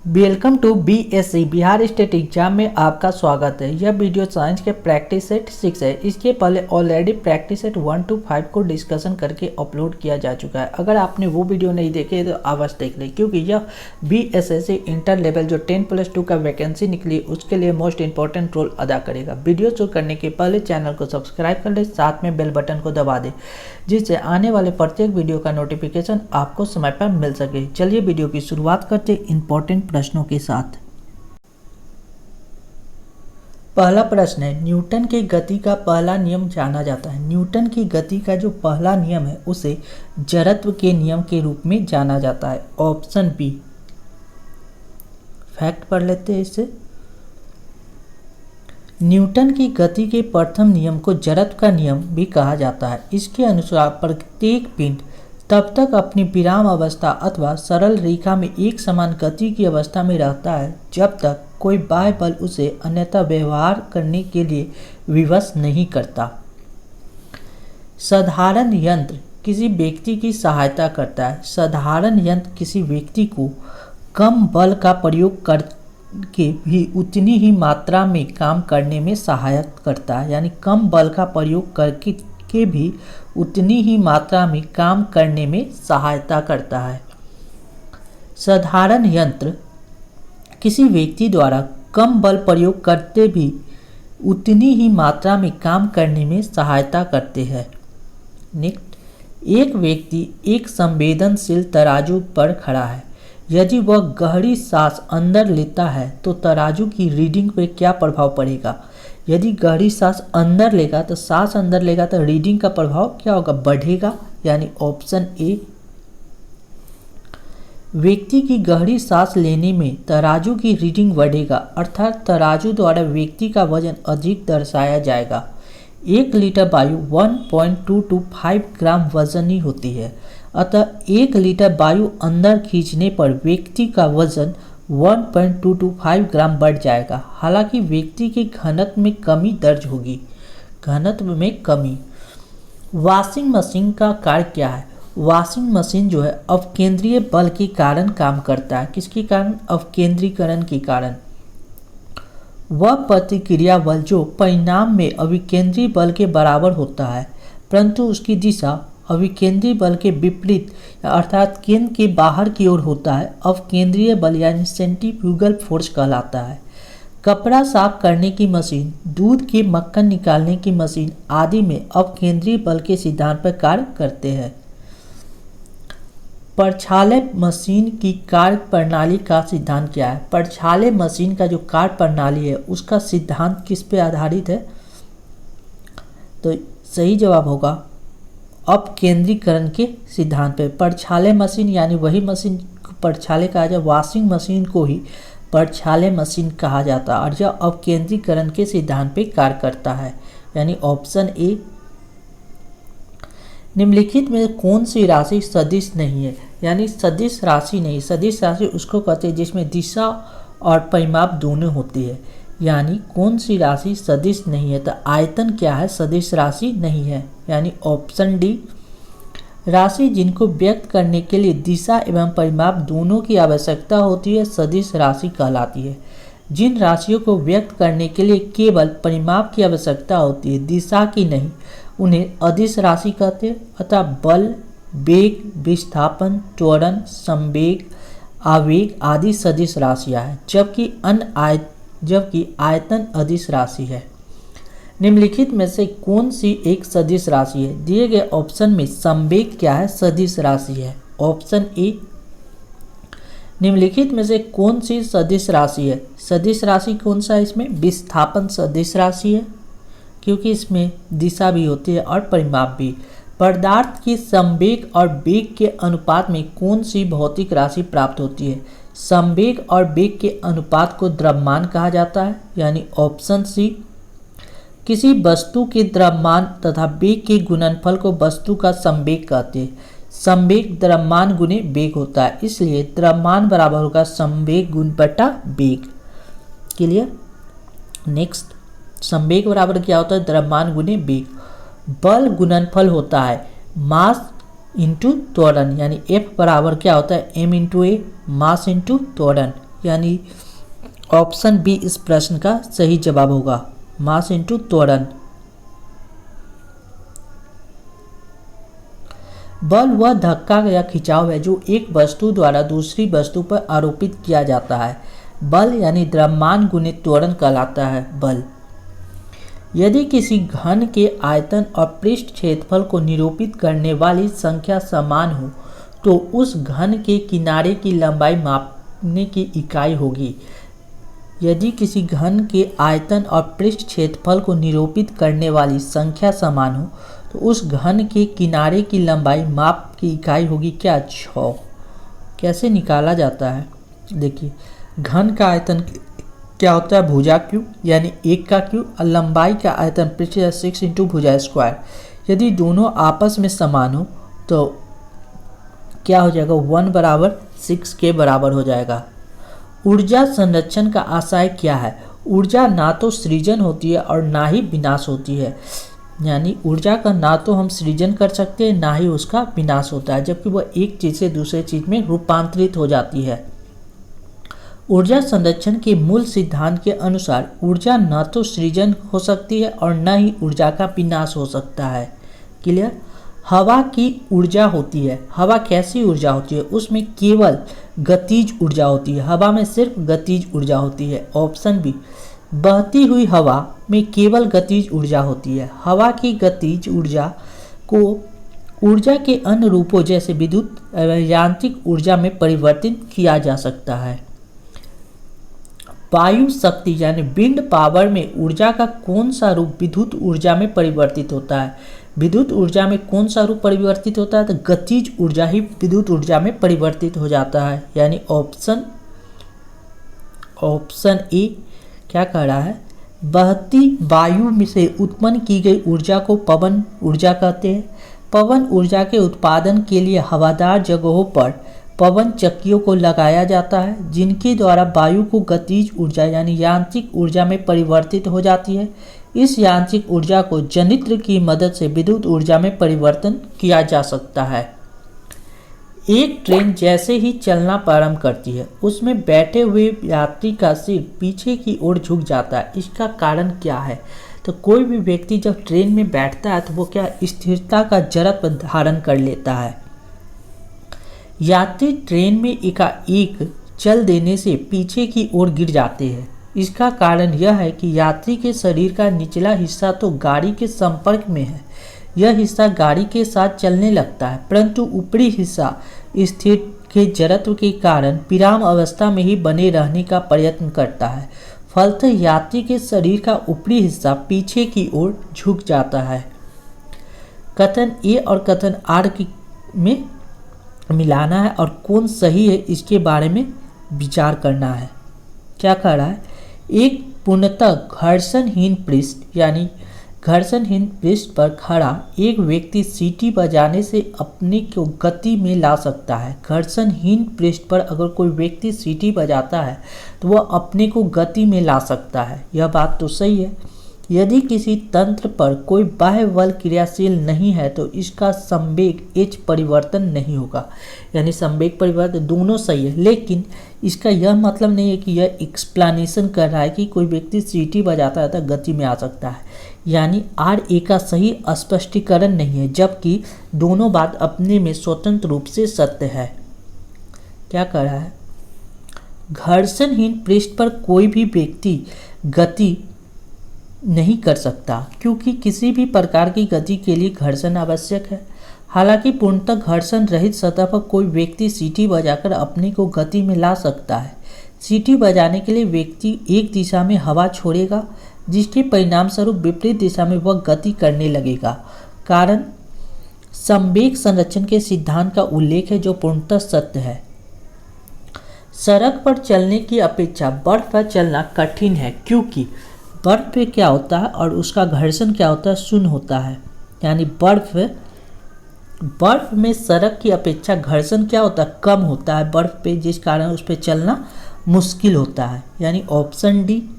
Welcome to BSc Bihar state exam में आपका स्वागत है। यह वीडियो साइंस के प्रैक्टिस सेट 6 है। इसके पहले ऑलरेडी प्रैक्टिस सेट 1 to 5 को डिस्कशन करके अपलोड किया जा चुका है। अगर आपने वो वीडियो नहीं देखे तो अवश्य देख लें, क्योंकि यह बीएसएससी इंटर लेवल जो 10+2 का वैकेंसी निकली उसके लिए मोस्ट इंपॉर्टेंट रोल अदा करेगा। वीडियो शुरू करने के पहले चैनल को सब्सक्राइब कर ले, साथ में बेल बटन को दबा दें, जिससे आने वाले प्रत्येक वीडियो का नोटिफिकेशन आपको समय पर मिल सके। चलिए वीडियो की शुरुआत करते इंपॉर्टेंट प्रश्नों के साथ। पहला प्रश्न है, न्यूटन की गति का पहला नियम जाना जाता है। न्यूटन की गति का जो पहला नियम है उसे जड़त्व के नियम के रूप में जाना जाता है। Option B. फैक्ट पढ़ लेते हैं इसे। न्यूटन की गति के प्रथम नियम को जड़त्व का नियम भी कहा जाता है। इसके अनुसार प्रत्येक पिंड तब तक अपनी विराम अवस्था अथवा सरल रेखा में एक समान गति की अवस्था में रहता है जब तक कोई बाह्य बल उसे अन्यथा व्यवहार करने के लिए विवश नहीं करता। साधारण यंत्र किसी व्यक्ति की सहायता करता है। साधारण यंत्र किसी व्यक्ति को कम बल का प्रयोग करके भी उतनी ही मात्रा में काम करने में सहायता करता है, यानी कम बल का प्रयोग करके भी उतनी ही मात्रा में काम करने में सहायता करता है। साधारण यंत्र किसी व्यक्ति द्वारा कम बल प्रयोग करते भी उतनी ही मात्रा में काम करने में सहायता करते हैं। नेक्स्ट, एक व्यक्ति एक संवेदनशील तराजू पर खड़ा है। यदि वह गहरी सांस अंदर लेता है तो तराजू की रीडिंग पर क्या प्रभाव पड़ेगा? यदि गहरी सांस अंदर लेगा तो रीडिंग का प्रभाव क्या होगा? बढ़ेगा, यानी ऑप्शन ए। व्यक्ति की गहरी सांस लेने में तराजू की रीडिंग बढ़ेगा, अर्थात तराजू द्वारा व्यक्ति का वजन अधिक दर्शाया जाएगा। 1 लीटर वायु 1.225 ग्राम वजनी होती है, अतः 1 लीटर वायु अंदर खींचने पर व्यक्ति का वजन 1.225 ग्राम बढ़ जाएगा। हालांकि व्यक्ति के घनत्व में कमी दर्ज होगी। घनत्व में कमी। वॉशिंग मशीन का कार्य क्या है? वॉशिंग मशीन जो है अपकेंद्रीय बल के कारण काम करता है। किसके कारण? अपकेंद्रीकरण के कारण। वह प्रतिक्रिया बल जो परिणाम में अभिकेंद्री बल के बराबर होता है, परंतु उसकी दिशा अभिकेंद्री बल के विपरीत अर्थात केंद्र के बाहर की ओर होता है। अपकेंद्रीय बल यानी सेंट्रीफ्यूगल फोर्स कहलाता है। कपड़ा साफ करने की मशीन, दूध के मक्खन निकालने की मशीन आदि में अपकेंद्रीय बल के सिद्धांत पर कार्य करते हैं। प्रक्षालय मशीन की कार्य प्रणाली का सिद्धांत क्या है? प्रक्षालय मशीन का जो कार्य प्रणाली है उसका सिद्धांत किस पे आधारित है? तो सही जवाब होगा अपकेंद्रीकरण के सिद्धांत पे। प्रक्षालय मशीन यानी वही मशीन को प्रक्षालय कहा जाए, वॉशिंग मशीन को ही प्रक्षालय मशीन कहा जाता है, और यह अपकेंद्रीकरण के सिद्धांत पे कार्य करता है, यानी ऑप्शन ए। निम्नलिखित में कौन सी राशि सदिश नहीं है? यानी सदिश राशि नहीं। सदिश राशि उसको कहते हैं जिसमें दिशा और परिमाप दोनों होती है। यानी कौन सी राशि सदिश नहीं है? तो आयतन क्या है? सदिश राशि नहीं है, यानी ऑप्शन डी। राशि जिनको व्यक्त करने के लिए दिशा एवं परिमाप दोनों की आवश्यकता होती है सदिश राशि कहलाती है। जिन राशियों को व्यक्त करने के लिए केवल परिमाप की आवश्यकता होती है, दिशा की नहीं, उन्हें अदिश राशि कहते हैं। अतः बल, वेग, विस्थापन, त्वरण, संवेग, आवेग आदि सदिश राशियाँ हैं, जबकि आयतन अदिश राशि है। निम्नलिखित में से कौन सी एक सदिश राशि है? दिए गए ऑप्शन में संवेग क्या है? सदिश राशि है, ऑप्शन ए। निम्नलिखित में से कौन सी सदिश राशि है? सदिश राशि कौन सा है इसमें? विस्थापन सदिश राशि है, क्योंकि इसमें दिशा भी होती है और परिमाप भी। पदार्थ के संवेग और वेग के अनुपात में कौन सी भौतिक राशि प्राप्त होती है? संवेग और वेग के अनुपात को द्रव्यमान कहा जाता है, यानी ऑप्शन सी। किसी वस्तु के द्रव्यमान तथा वेग के गुणनफल को वस्तु का संवेग कहते हैं। संवेग द्रव्यमान गुने वेग होता है, इसलिए द्रव्यमान बराबर होगा संवेग गुण बटा वेग। क्लियर? नेक्स्ट, संवेग बराबर क्या होता है? द्रव्यमान गुने वेग। बल गुणनफल होता है मास इंटू त्वरण, यानी F बराबर क्या होता है? m इंटू ए, मास इंटू त्वरण। यानी ऑप्शन बी इस प्रश्न का सही जवाब होगा। मास इंटू त्वरण। बल वह धक्का या खिंचाव है जो एक वस्तु द्वारा दूसरी वस्तु पर आरोपित किया जाता है। बल यानी द्रव्यमान गुणित त्वरण कहलाता है बल। यदि किसी घन के आयतन और पृष्ठ क्षेत्रफल को निरूपित करने वाली संख्या समान हो तो उस घन के किनारे की लंबाई मापने की इकाई होगी। यदि किसी घन के आयतन और पृष्ठ क्षेत्रफल को निरूपित करने वाली संख्या समान हो तो उस घन के किनारे की लंबाई माप की इकाई होगी क्या? 6। कैसे निकाला जाता है? देखिए, घन का आयतन क्या होता है? भुजा क्यूब यानी 1 का क्यूब, और लंबाई का आयतन पृष्ठ 6 इंटू भुजा स्क्वायर। यदि दोनों आपस में समान हो तो क्या हो जाएगा? 1 बराबर 6 के बराबर हो जाएगा। ऊर्जा संरक्षण का आशय क्या है? ऊर्जा ना तो सृजन होती है और ना ही विनाश होती है। यानी ऊर्जा का ना तो हम सृजन कर सकते हैं ना ही उसका विनाश होता है, जबकि वह एक चीज़ से दूसरे चीज़ में रूपांतरित हो जाती है। ऊर्जा संरक्षण के मूल सिद्धांत के अनुसार ऊर्जा न तो सृजन हो सकती है और न ही ऊर्जा का विनाश हो सकता है। क्लियर? हवा की ऊर्जा होती है। हवा कैसी ऊर्जा होती है? उसमें केवल गतिज ऊर्जा होती है। हवा में सिर्फ गतिज ऊर्जा होती है। ऑप्शन बी, बहती हुई हवा में केवल गतिज ऊर्जा होती है। हवा की गतिज ऊर्जा को ऊर्जा के अन्य रूपों जैसे विद्युत यांत्रिक ऊर्जा में परिवर्तित किया जा सकता है। वायु शक्ति यानी विंड पावर में ऊर्जा का कौन सा रूप विद्युत ऊर्जा में परिवर्तित होता है? विद्युत ऊर्जा में कौन सा रूप परिवर्तित होता है? तो गतिज ऊर्जा ही विद्युत ऊर्जा में परिवर्तित हो जाता है। यानी ऑप्शन ए क्या कह रहा है? बहती वायु में से उत्पन्न की गई ऊर्जा को पवन ऊर्जा कहते हैं। पवन ऊर्जा के उत्पादन के लिए हवादार जगहों पर पवन चक्कियों को लगाया जाता है, जिनके द्वारा वायु को गतिज ऊर्जा यानी यांत्रिक ऊर्जा में परिवर्तित हो जाती है। इस यांत्रिक ऊर्जा को जनित्र की मदद से विद्युत ऊर्जा में परिवर्तन किया जा सकता है। एक ट्रेन जैसे ही चलना प्रारंभ करती है उसमें बैठे हुए यात्री का सिर पीछे की ओर झुक जाता है। इसका कारण क्या है? तो कोई भी व्यक्ति जब ट्रेन में बैठता है तो वो क्या स्थिरता का जड़त्व धारण कर लेता है। यात्री ट्रेन में एकाएक चल देने से पीछे की ओर गिर जाते हैं। इसका कारण यह है कि यात्री के शरीर का निचला हिस्सा तो गाड़ी के संपर्क में है, यह हिस्सा गाड़ी के साथ चलने लगता है, परंतु ऊपरी हिस्सा स्थिर के जड़त्व के कारण विराम अवस्था में ही बने रहने का प्रयत्न करता है। फलतः यात्री के शरीर का ऊपरी हिस्सा पीछे की ओर झुक जाता है। कथन ए और कथन आर में मिलाना है और कौन सही है इसके बारे में विचार करना है। क्या कह रहा है? एक पूर्णतः घर्षणहीन पृष्ठ यानी घर्षणहीन पृष्ठ पर खड़ा एक व्यक्ति सीटी बजाने से अपने को गति में ला सकता है। घर्षणहीन पृष्ठ पर अगर कोई व्यक्ति सीटी बजाता है तो वह अपने को गति में ला सकता है। यह बात तो सही है। यदि किसी तंत्र पर कोई बाह्य बल क्रियाशील नहीं है तो इसका संवेग एच परिवर्तन नहीं होगा। यानी संवेग परिवर्तन दोनों सही है, लेकिन इसका यह मतलब नहीं है कि यह एक्सप्लेनेशन कर रहा है कि कोई व्यक्ति सीटी बजाता है तो गति में आ सकता है। यानी आर ए का सही स्पष्टीकरण नहीं है, जबकि दोनों बात अपने में स्वतंत्र रूप से सत्य है। क्या कह रहा है? घर्षणहीन पृष्ठ पर कोई भी व्यक्ति गति नहीं कर सकता, क्योंकि किसी भी प्रकार की गति के लिए घर्षण आवश्यक है। हालांकि पूर्णतः घर्षण रहित सतह पर कोई व्यक्ति सीटी बजाकर अपने को गति में ला सकता है। सीटी बजाने के लिए व्यक्ति एक दिशा में हवा छोड़ेगा, जिसके परिणाम स्वरूप विपरीत दिशा में वह गति करने लगेगा। कारण संवेग संरक्षण के सिद्धांत का उल्लेख है, जो पूर्णतः सत्य है। सड़क पर चलने की अपेक्षा बर्फ पर चलना कठिन है, क्योंकि बर्फ पे क्या होता है और उसका घर्षण क्या होता है? शून्य होता है। यानी बर्फ में सड़क की अपेक्षा घर्षण क्या होता है? कम होता है बर्फ पे, जिस कारण उस पर चलना मुश्किल होता है। यानी ऑप्शन डी।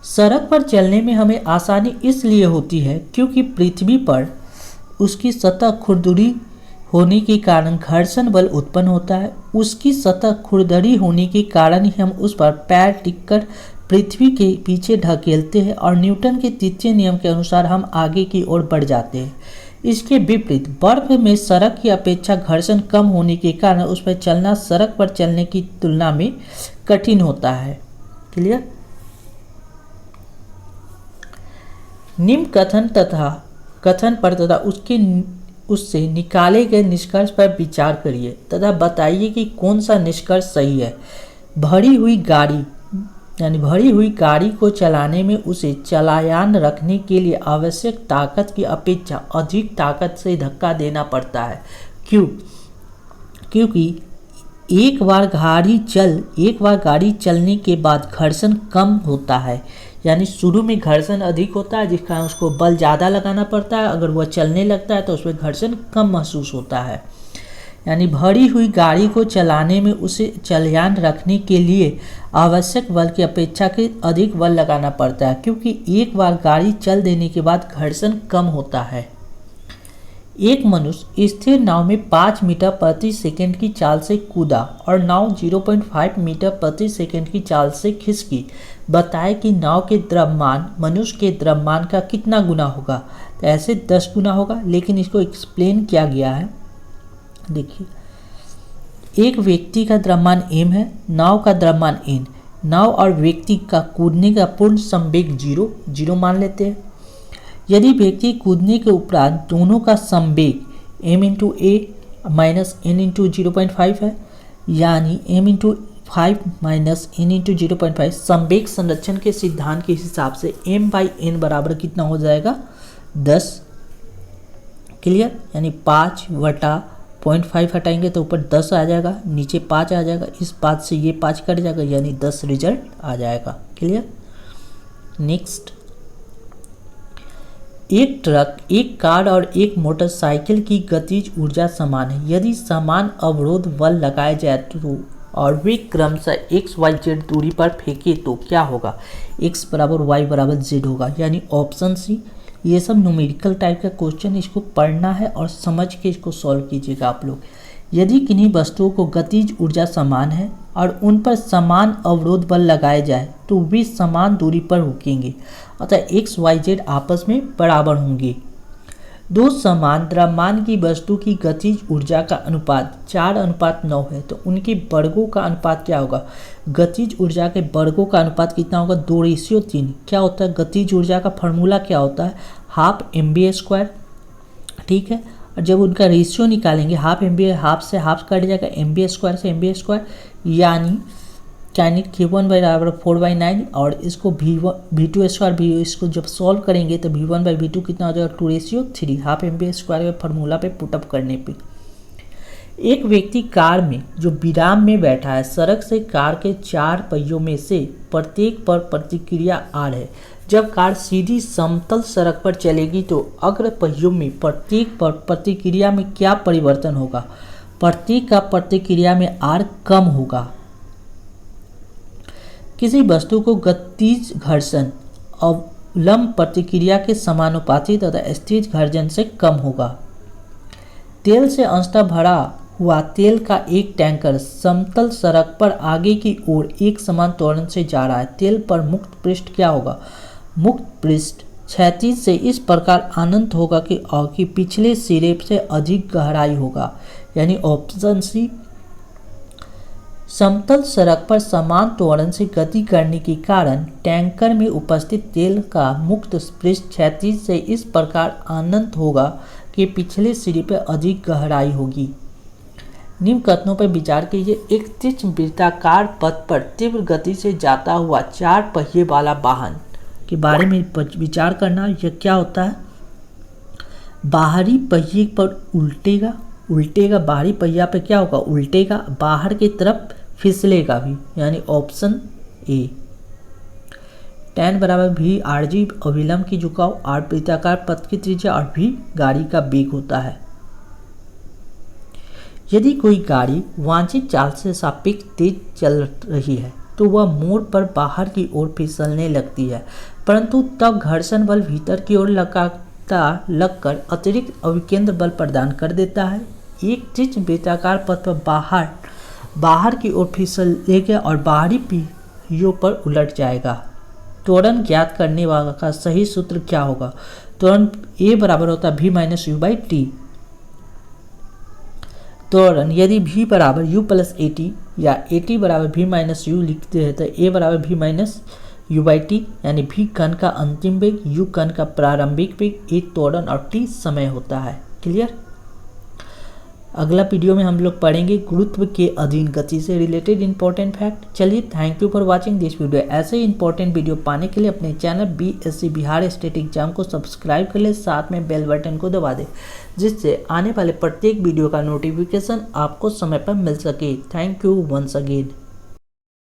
सड़क पर चलने में हमें आसानी इसलिए होती है क्योंकि पृथ्वी पर उसकी सतह खुरदुरी होने के कारण घर्षण बल उत्पन्न होता है। उसकी सतह खुरदरी होने के कारण ही हम उस पर पैर टिककर पृथ्वी के पीछे ढकेलते हैं और न्यूटन के तृतीय नियम के अनुसार हम आगे की ओर बढ़ जाते हैं। इसके विपरीत बर्फ में सड़क की अपेक्षा घर्षण कम होने के कारण उस पर चलना सड़क पर चलने की तुलना में कठिन होता है। क्लियर? निम्न कथन पर तथा उससे निकाले गए निष्कर्ष पर विचार करिए तथा बताइए कि कौन सा निष्कर्ष सही है। भरी हुई गाड़ी को चलाने में उसे चलायान रखने के लिए आवश्यक ताकत की अपेक्षा अधिक ताकत से धक्का देना पड़ता है। क्योंकि एक बार गाड़ी चलने के बाद घर्षण कम होता है, यानी शुरू में घर्षण अधिक होता है जिस कारण उसको बल ज़्यादा लगाना पड़ता है। अगर वह चलने लगता है तो उसमें घर्षण कम महसूस होता है। यानी भरी हुई गाड़ी को चलाने में उसे चलायान रखने के लिए आवश्यक बल की अपेक्षा के अधिक बल लगाना पड़ता है, क्योंकि एक बार गाड़ी चल देने के बाद घर्षण कम होता है। एक मनुष्य स्थिर नाव में 5 मीटर प्रति सेकंड की चाल से कूदा और नाव 0.5 मीटर प्रति सेकंड की चाल से खिसकी। बताए कि नाव के द्रव्यमान मनुष्य के द्रव्यमान का कितना गुना होगा। तो ऐसे 10 गुना होगा, लेकिन इसको एक्सप्लेन किया गया है। देखिए, एक व्यक्ति का द्रव्यमान m है, नाव का द्रव्यमान n। नाव और व्यक्ति का कूदने का पूर्ण संवेग 0 मान लेते हैं। यदि व्यक्ति कूदने के उपरांत दोनों का संवेग m into a minus n into 0.5 है, यानी m into 5 minus n into 0.5, संवेग संरक्षण के सिद्धांत के हिसाब से m बाई n बराबर कितना हो जाएगा? 10। क्लियर? यानी 5/0.5 हटाएंगे तो ऊपर 10 आ जाएगा, नीचे 5 आ जाएगा। इस 5 से ये 5 कट जाएगा, यानी 10 रिजल्ट आ जाएगा। क्लियर? नेक्स्ट, एक ट्रक, एक कार और एक मोटरसाइकिल की गतिज ऊर्जा समान है। यदि समान अवरोध बल लगाए जाए तो और वे क्रमशः x, y, z दूरी पर फेंके तो क्या होगा? x बराबर y बराबर z होगा, यानी ऑप्शन सी। ये सब न्यूमेरिकल टाइप का क्वेश्चन, इसको पढ़ना है और समझ के इसको सॉल्व कीजिएगा आप लोग। यदि किन्हीं वस्तुओं को गतिज ऊर्जा समान है और उन पर समान अवरोध बल लगाए जाए तो वे समान दूरी पर रुकेंगे, अतः x, y, z आपस में बराबर होंगे। दो समान द्रव्यमान की वस्तु की गतिज ऊर्जा का अनुपात 4:9 है, तो उनके वर्गों का अनुपात क्या होगा? गतिज ऊर्जा के वर्गों का अनुपात कितना होगा? 2:3। क्या होता है? गतिज ऊर्जा का फॉर्मूला क्या होता है? Half mv²। ठीक है, और जब उनका रेशियो निकालेंगे, हाफ mv, हाफ से हाफ कट जाएगा, mv² से mv², यानी चाइनीज Q1 बराबर 4/9। और इसको v2², इसको जब सॉल्व करेंगे तो v1/v2 कितना हो जाएगा? 2:3, हाफ mv² के फॉर्मूला पे पुटअप करने पे। एक व्यक्ति कार में जो विराम में बैठा है, सड़क से कार के 4 पहियों में से प्रत्येक पर प्रतिक्रिया R है। जब कार सीधी समतल सड़क पर चलेगी तो अग्र पहियों में प्रत्येक पर प्रतिक्रिया में क्या परिवर्तन होगा? प्रत्येक का प्रतिक्रिया में R कम होगा। किसी वस्तु को गतिज घर्षण अवलंब प्रतिक्रिया के समानुपाती तथा स्थिर घर्षण से कम होगा। तेल से अंशतः भरा हुआ तेल का एक टैंकर समतल सड़क पर आगे की ओर एक समान त्वरण से जा रहा है। तेल पर मुक्त पृष्ठ क्या होगा? मुक्त पृष्ठ क्षैतिज से इस प्रकार अनंत होगा कि पिछले सिरे से अधिक गहराई होगा, यानी ऑप्शन सी। समतल सड़क पर समान त्वरण से गति करने के कारण टैंकर में उपस्थित तेल का मुक्त पृष्ठ क्षैतिज से इस प्रकार अनंत होगा कि पिछले सिरे पर अधिक गहराई होगी। निम्न कथनों पर विचार कीजिए। एक तीक्ष्ण वृत्ताकार पथ पर तीव्र गति से जाता हुआ 4 पहिए वाला वाहन के बारे में विचार करना। यह क्या होता है? बाहरी पहिए पर उल्टेगा, बाहरी पहिया पे क्या होगा? उल्टेगा, बाहर की तरफ फिसलेगा भी, यानी ऑप्शन ए। tan बराबर v rg अविलंब की झुकाव, r वृत्ताकार पथ की त्रिज्या और v गाड़ी का वेग होता है। यदि कोई गाड़ी वांछित चाल से सापेक्ष तेज चल रही है तो वह मोड़ पर बाहर की ओर फिसलने लगती है, परंतु तब घर्षण बल भीतर की ओर लगकर अतिरिक्त अभिकेंद्र बल प्रदान कर देता है। एक चिज वृत्ताकार पथ पर बाहर की ओर फिसलेगा और बाहरी पहियों पर उलट जाएगा। त्वरण ज्ञात करने वाला का सही सूत्र क्या होगा? त्वरण A बराबर होता है v minus you by T. त्वरण यदि v बराबर u प्लस ए टी या ए टी बराबर v माइनस यू लिखते हैं तो a बराबर v minus you by T, यानी v कण का अंतिम वेग, u कण का प्रारंभिक वेग, a त्वरण और t समय होता है। क्लियर? अगला वीडियो में हम लोग पढ़ेंगे गुरुत्व के अधीन गति से रिलेटेड इंपॉर्टेंट फैक्ट। चलिए, thank you for watching this video. ऐसे ही इंपॉर्टेंट वीडियो पाने के लिए अपने channel BSc Bihar state exam को सब्सक्राइब कर ले, साथ में बेल बटन को दबा दे, जिससे आने वाले प्रत्येक वीडियो का नोटिफिकेशन आपको समय पर मिल सके। Thank you once again.